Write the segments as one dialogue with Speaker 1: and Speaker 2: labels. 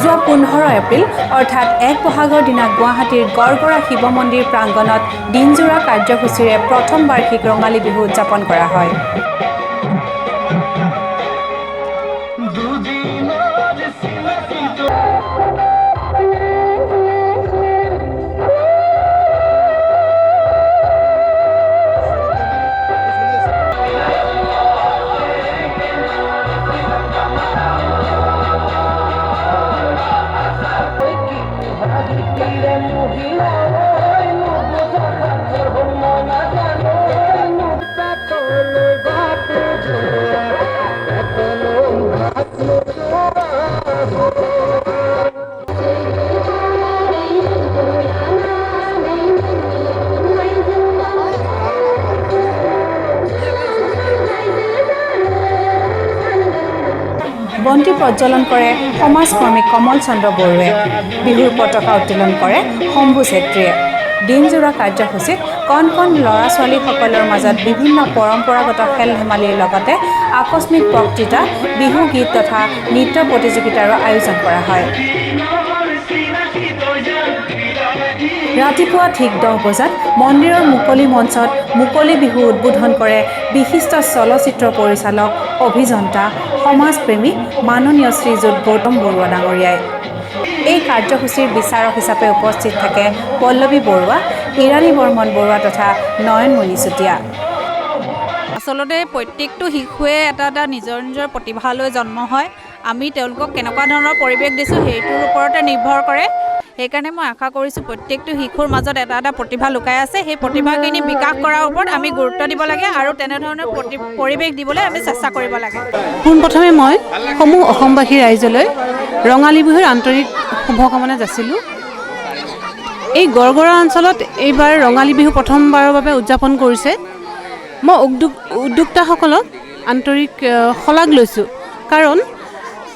Speaker 1: যোৱা 15 এপ্ৰিল অৰ্থাৎ 1 বহাগৰ দিনা গুৱাহাটীৰ গড়গড়া শিৱ মন্দিৰ প্ৰাংগণত দিনজোৰা কাৰ্যসূচীৰে প্ৰথম বাৰ্ষিক ৰঙালী বিহু উদযাপন কৰা হয়। বন্তি প্ৰজ্বলন কৰে সমাজকৰ্মী কমল চন্দ্ৰ বৰুৱে। বিহুৰ পতাকা উত্তোলন কৰে শম্ভু ছেত্ৰীয়ে। দিনজোৰা কাৰ্যসূচীত কণ কণ ল'ৰা ছোৱালীসকলৰ মাজত বিভিন্ন পৰম্পৰাগত খেল ধেমালিৰ লগতে আকস্মিক বক্তৃতা, বিহু গীত তথা নৃত্য প্ৰতিযোগিতাৰো আয়োজন কৰা হয়। ৰাতিপুৱা ঠিক 10 বজাত মন্দিৰৰ মুকলি মঞ্চত মুকলি বিহু উদ্বোধন কৰে বিশিষ্ট চলচ্চিত্ৰ পৰিচালক, অভিযন্তা, সমাজপ্ৰেমী মাননীয় শ্ৰীযুত গৌতম বৰুৱা ডাঙৰীয়াই। এই কাৰ্যসূচীৰ বিচাৰক হিচাপে উপস্থিত থাকে পল্লৱী বৰুৱা, ইৰাণী বৰ্মন বৰুৱা তথা নয়নমণি চুতীয়া।
Speaker 2: আচলতে প্ৰত্যেকটো শিশুৱে এটা নিজৰ নিজৰ প্ৰতিভালৈ জন্ম হয়। আমি তেওঁলোকক কেনেকুৱা ধৰণৰ পৰিৱেশ দিছোঁ সেইটোৰ ওপৰতে নিৰ্ভৰ কৰে। সেইকাৰণে মই আশা কৰিছোঁ প্ৰত্যেকটো শিশুৰ মাজত এটা প্ৰতিভা লুকাই আছে। সেই প্ৰতিভাখিনি বিকাশ কৰাৰ ওপৰত আমি গুৰুত্ব দিব লাগে আৰু তেনেধৰণৰ পৰিৱেশ দিবলৈ আমি চেষ্টা কৰিব লাগে।
Speaker 3: পোনপ্ৰথমে মই সমূহ অসমবাসী ৰাইজলৈ ৰঙালী বিহুৰ আন্তৰিক শুভকামনা যাচিলোঁ। এই গড়গড়া অঞ্চলত এইবাৰ ৰঙালী বিহু প্ৰথমবাৰৰ বাবে উদযাপন কৰিছে। মই উদ্যোক্তাসকলক আন্তৰিক শলাগ লৈছোঁ, কাৰণ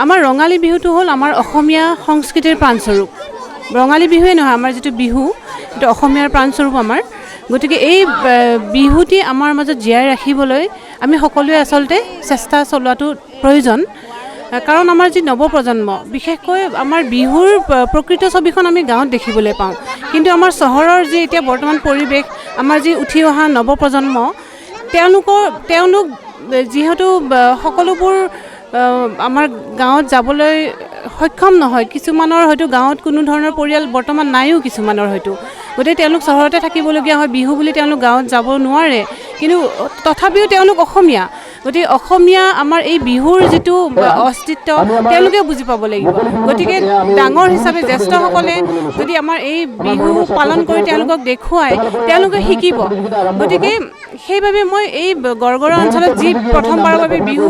Speaker 3: আমাৰ ৰঙালী বিহুটো হ'ল আমাৰ অসমীয়া সংস্কৃতিৰ প্ৰাণস্বৰূপ। ৰঙালী বিহুৱে নহয়, আমাৰ যিটো বিহু সেইটো অসমীয়াৰ প্ৰাণস্বৰূপ আমাৰ। গতিকে এই বিহুটি আমাৰ মাজত জীয়াই ৰাখিবলৈ আমি সকলোৱে আচলতে চেষ্টা চলোৱাটো প্ৰয়োজন। কাৰণ আমাৰ যি নৱপ্ৰজন্ম, বিশেষকৈ আমাৰ বিহুৰ প্ৰকৃত ছবিখন আমি গাঁৱত দেখিবলৈ পাওঁ, কিন্তু আমাৰ চহৰৰ যি এতিয়া বৰ্তমান পৰিৱেশ, আমাৰ যি উঠি অহা নৱপ্ৰজন্ম, তেওঁলোক যিহেতু সকলোবোৰ আমাৰ গাঁৱত যাবলৈ সক্ষম নহয়। কিছুমানৰ হয়তো গাঁৱত কোনো ধৰণৰ পৰিয়াল বৰ্তমান নাইও কিছুমানৰ হয়তো, গতিকে তেওঁলোক চহৰতে থাকিবলগীয়া হয়। বিহু বুলি তেওঁলোক গাঁৱত যাব নোৱাৰে, কিন্তু তথাপিও তেওঁলোক অসমীয়া। গতিকে অসমীয়া আমাৰ এই বিহুৰ যিটো অস্তিত্ব তেওঁলোকে বুজি পাব লাগিব। গতিকে ডাঙৰ হিচাপে জ্যেষ্ঠসকলে যদি আমাৰ এই বিহু পালন কৰি তেওঁলোকক দেখুৱায়, তেওঁলোকে শিকিব। গতিকে সেইবাবে মই এই গড়গড়া অঞ্চলত যি প্ৰথমবাৰৰ বাবে বিহু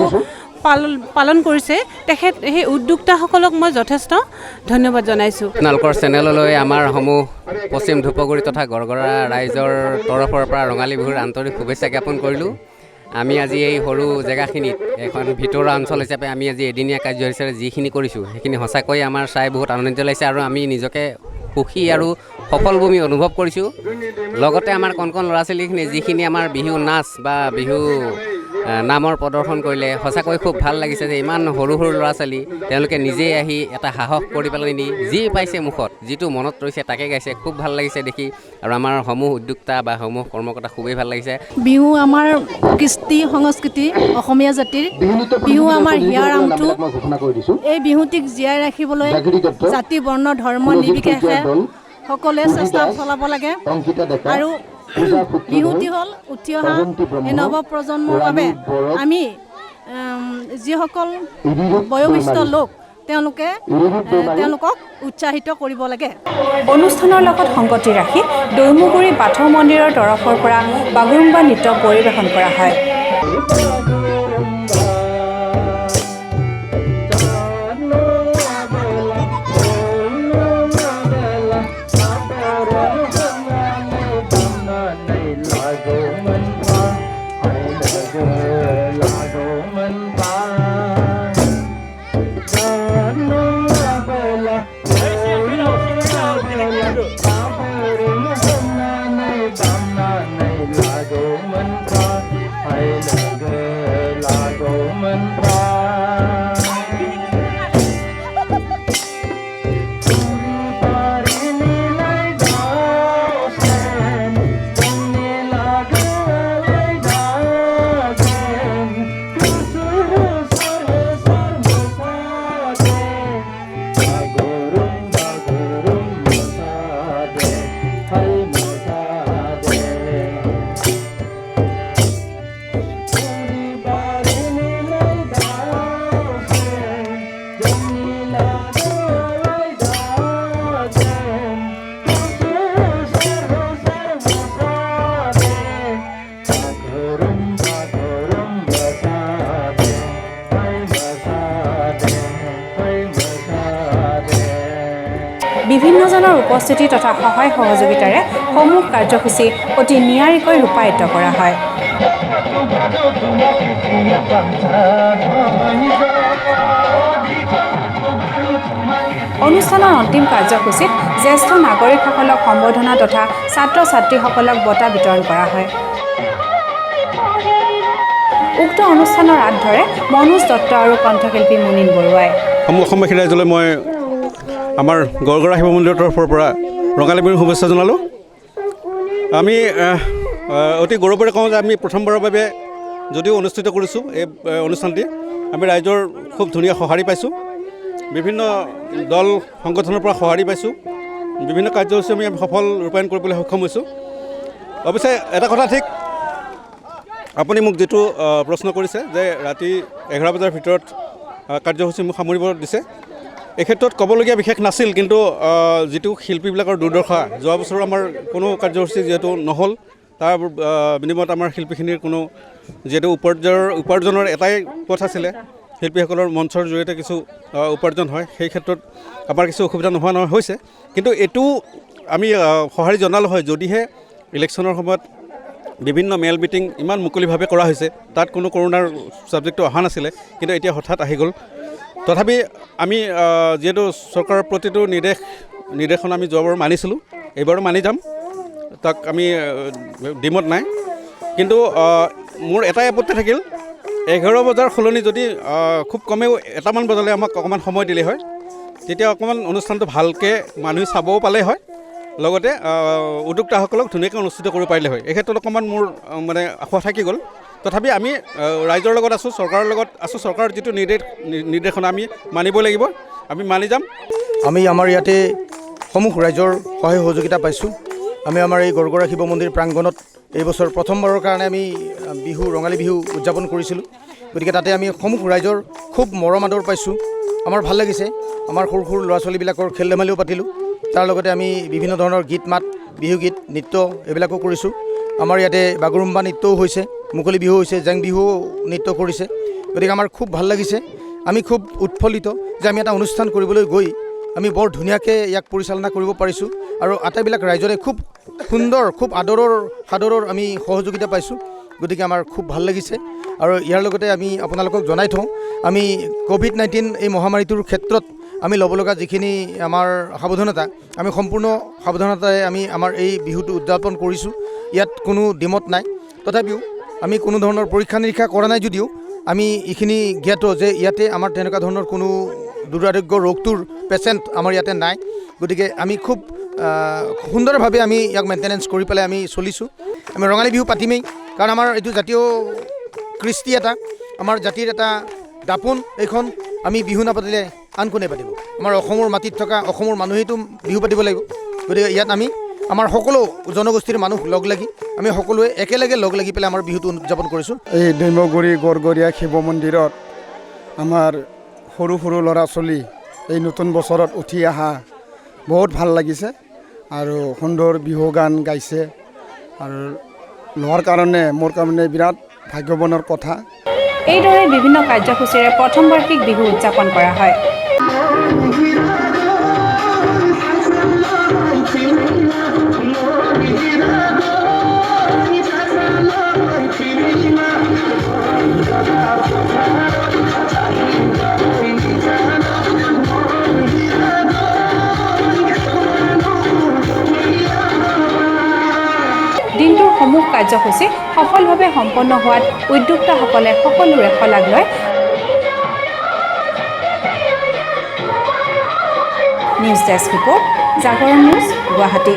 Speaker 3: পালন কৰিছে সেই উদ্যোক্তাসকলক মই যথেষ্ট ধন্যবাদ জনাইছোঁ।
Speaker 4: আপোনালোকৰ চেনেললৈ আমাৰ সমূহ পশ্চিম ধূপগুৰি তথা গড়গড়া ৰাইজৰ তৰফৰ পৰা ৰঙালী বিহুৰ আন্তৰিক শুভেচ্ছা জ্ঞাপন কৰিলোঁ। আমি আজি এই সৰু জেগাখিনিত এখন ভিতৰুৱা অঞ্চল হিচাপে আমি আজি এদিনীয়া কাৰ্য হিচাপে যিখিনি কৰিছোঁ সেইখিনি সঁচাকৈ আমাৰ চাই বহুত আনন্দিত লাগিছে আৰু আমি নিজকে সুখী আৰু সফল ভূমি অনুভৱ কৰিছোঁ। লগতে আমাৰ কণ কণ ল'ৰা ছোৱালীখিনি যিখিনি আমাৰ বিহু নাচ বা বিহু নামৰ প্ৰদৰ্শন কৰিলে সঁচাকৈ খুব ভাল লাগিছে যে ইমান সৰু সৰু ল'ৰা ছোৱালী তেওঁলোকে নিজেই আহি এটা সাহস কৰি পেলাই নি যি পাইছে মুখত, যিটো মনত ৰৈছে তাকে গাইছে। খুব ভাল লাগিছে দেখি আৰু আমাৰ সমূহ উদ্যোক্তা বা সমূহ কৰ্মকৰ্তা খুবেই ভাল লাগিছে।
Speaker 5: বিহু আমাৰ কৃষ্টি সংস্কৃতি, অসমীয়া জাতিৰ বিহু আমাৰ হিয়াৰ আমঠু। এই বিহুটিক জীয়াই ৰাখিবলৈ জাতি বৰ্ণ ধৰ্ম নিৰ্বিশেষে সকলোৱে চেষ্টা চলাব লাগে। আৰু বিহুটি হ'ল উঠি অহা এই নৱপ্ৰজন্মৰ বাবে আমি যিসকল বয়োজ্যেষ্ঠ লোক তেওঁলোকক উৎসাহিত কৰিব লাগে।
Speaker 1: অনুষ্ঠানৰ লগত সংগতি ৰাখি দৈমুগুৰি বাথৌ মন্দিৰৰ তৰফৰ পৰা বাগুৰুম্বা নৃত্য পৰিৱেশন কৰা হয়।
Speaker 6: Lago man ka, ay lago.
Speaker 1: বিভিন্নজনৰ উপস্থিতি তথা সহায় সহযোগিতাৰে সমূহ কাৰ্যসূচী অতি নিয়াৰিকৈ ৰূপায়িত কৰা হয়। অনুষ্ঠানৰ অন্তিম কাৰ্যসূচীত জ্যেষ্ঠ নাগৰিকসকলক সম্বৰ্ধনা তথা ছাত্ৰ ছাত্ৰীসকলক বঁটা বিতৰণ কৰা হয়। উক্ত অনুষ্ঠানৰ হাত ধৰে মনোজ দত্ত আৰু কণ্ঠশিল্পী মুনীন বৰুৱাই।
Speaker 6: অসমবাসী ৰাইজলৈ মই আমাৰ গড়গড়া শিৱ মন্দিৰৰ তৰফৰ পৰা ৰঙালী বিহুৰ শুভেচ্ছা জনালোঁ। আমি অতি গৌৰৱেৰে কওঁ যে আমি প্ৰথমবাৰৰ বাবে যদিও অনুষ্ঠিত কৰিছোঁ এই অনুষ্ঠানটি, আমি ৰাইজৰ খুব ধুনীয়া সঁহাৰি পাইছোঁ। বিভিন্ন দল সংগঠনৰ পৰা সঁহাৰি পাইছোঁ। বিভিন্ন কাৰ্যসূচী আমি সফল ৰূপায়ণ কৰিবলৈ সক্ষম হৈছোঁ। অৱশ্যে এটা কথা ঠিক, আপুনি মোক যিটো প্ৰশ্ন কৰিছে যে ৰাতি 11 বজাৰ ভিতৰত কাৰ্যসূচী মোক সামৰিব দিছে, এই ক্ষেত্ৰত ক'বলগীয়া বিশেষ নাছিল। কিন্তু যিটো শিল্পীবিলাকৰ দুৰ্দশা, যোৱা বছৰ আমাৰ কোনো কাৰ্যসূচী যিহেতু নহ'ল, তাৰ বিনিময়ত আমাৰ শিল্পীখিনিৰ কোনো যিহেতু উপাৰ্জনৰ এটাই পথ আছিলে, শিল্পীসকলৰ মঞ্চৰ জৰিয়তে কিছু উপাৰ্জন হয়, সেই ক্ষেত্ৰত আমাৰ কিছু অসুবিধা নোহোৱা নহয় হৈছে। কিন্তু এইটো আমি সঁহাৰি জনালোঁ হয় যদিহে ইলেকশ্যনৰ সময়ত বিভিন্ন মেল মিটিং ইমান মুকলিভাৱে কৰা হৈছে, তাত কোনো কৰোণাৰ ছাবজেক্টটো অহা নাছিলে, কিন্তু এতিয়া হঠাৎ আহি গ'ল। তথাপি আমি যিহেতু চৰকাৰৰ প্ৰতিটো নিৰ্দেশনা আমি যোৱাবাৰ মানিছিলোঁ, এইবাৰো মানি যাম, তাক আমি ডিমত নাই। কিন্তু মোৰ এটাই আপত্তি থাকিল, 11 বজাৰ সলনি যদি খুব কমেও 1টামান বজালৈ আমাক অকণমান সময় দিলে হয়, তেতিয়া অকণমান অনুষ্ঠানটো ভালকৈ মানুহে চাবও পালে হয়, লগতে উদ্যোক্তাসকলক ধুনীয়াকৈ অনুষ্ঠিত কৰিব পাৰিলে হয়। এই ক্ষেত্ৰত অকণমান মোৰ মানে আশা থাকি গ'ল। তথাপি আমি ৰাইজৰ লগত আছোঁ, চৰকাৰৰ লগত আছোঁ। চৰকাৰৰ যিটো নিৰ্দেশনা আমি মানিব লাগিব, আমি মানি যাম।
Speaker 7: আমি আমাৰ ইয়াতে সমূহ ৰাইজৰ সহায় সহযোগিতা পাইছোঁ। আমি আমাৰ এই গড়গড়া শিৱ মন্দিৰ প্ৰাংগণত এই বছৰ প্ৰথমবাৰৰ কাৰণে আমি ৰঙালী বিহু উদযাপন কৰিছিলোঁ। গতিকে তাতে আমি সমূহ ৰাইজৰ খুব মৰম আদৰ পাইছোঁ। আমাৰ ভাল লাগিছে। আমাৰ সৰু সৰু ল'ৰা ছোৱালীবিলাকৰ খেল ধেমালিও পাতিলোঁ। তাৰ লগতে আমি বিভিন্ন ধৰণৰ গীত মাত, বিহুগীত, নৃত্য এইবিলাকো কৰিছোঁ। আমাৰ ইয়াতে বাগৰুম্বা নৃত্যও হৈছে, মুকলি বিহু হৈছে, জেং বিহু নৃত্য কৰিছে। গতিকে আমাৰ খুব ভাল লাগিছে। আমি খুব উৎফুল্লিত যে আমি এটা অনুষ্ঠান কৰিবলৈ গৈ আমি বৰ ধুনীয়াকৈ ইয়াক পৰিচালনা কৰিব পাৰিছোঁ আৰু আটাইবিলাক ৰাইজৰে খুব সুন্দৰ, খুব সাদৰৰ আমি সহযোগিতা পাইছোঁ। গতিকে আমাৰ খুব ভাল লাগিছে। আৰু ইয়াৰ লগতে আমি আপোনালোকক জনাই থওঁ, আমি ক'ভিড-19 এই মহামাৰীটোৰ ক্ষেত্ৰত আমি ল'ব লগা যিখিনি আমাৰ সাৱধানতা, আমি সম্পূৰ্ণ সাৱধানতাৰে আমি আমাৰ এই বিহুটো উদযাপন কৰিছোঁ। ইয়াত কোনো ডিমত নাই। তথাপিও আমি কোনো ধৰণৰ পৰীক্ষা নিৰীক্ষা কৰা নাই যদিও আমি এইখিনি জ্ঞাত যে ইয়াতে আমাৰ তেনেকুৱা ধৰণৰ কোনো দুৰাৰোগ্য ৰোগটোৰ পেচেণ্ট আমাৰ ইয়াতে নাই। গতিকে আমি খুব সুন্দৰভাৱে আমি ইয়াক মেইনটেনেঞ্চ কৰি পেলাই আমি চলিছোঁ। আমি ৰঙালী বিহু পাতিমেই, কাৰণ আমাৰ এইটো জাতীয় কৃষ্টি এটা, আমাৰ জাতিৰ এটা দাপোন। এইখন আমি বিহু নাপাতিলে আন কোনে পাতিব? আমাৰ অসমৰ মাটিত থকা অসমৰ মানুহেইতো বিহু পাতিব লাগিব। গতিকে ইয়াত আমি আমাৰ সকলো জনগোষ্ঠীৰ মানুহ লগ লাগি আমি সকলোৱে একেলগে লগ লাগি পেলাই আমাৰ বিহুটো উদযাপন কৰিছোঁ।
Speaker 8: এই দৈমগুৰি গড়গড়ীয়া শিৱ মন্দিৰত আমাৰ সৰু সৰু ল'ৰা ছোৱালী এই নতুন বছৰত উঠি অহা বহুত ভাল লাগিছে আৰু সুন্দৰ বিহু গান গাইছে আৰু লোৱাৰ কাৰণে মোৰ কাৰণে বিৰাট ভাগ্যৱানৰ কথা।
Speaker 1: এইদৰে বিভিন্ন কাৰ্যসূচীৰে প্ৰথম বাৰ্ষিক বিহু উদযাপন কৰা হয়। দিনটোৰ সমূহ কাৰ্যসূচী সফলভাৱে সম্পন্ন হোৱাত উদ্যোক্তাসকলে সকলোৰে শলাগ লয়। নিউজ ডেস্ক ৰিপৰ্ট, জাগৰণ নিউজ, গুৱাহাটী।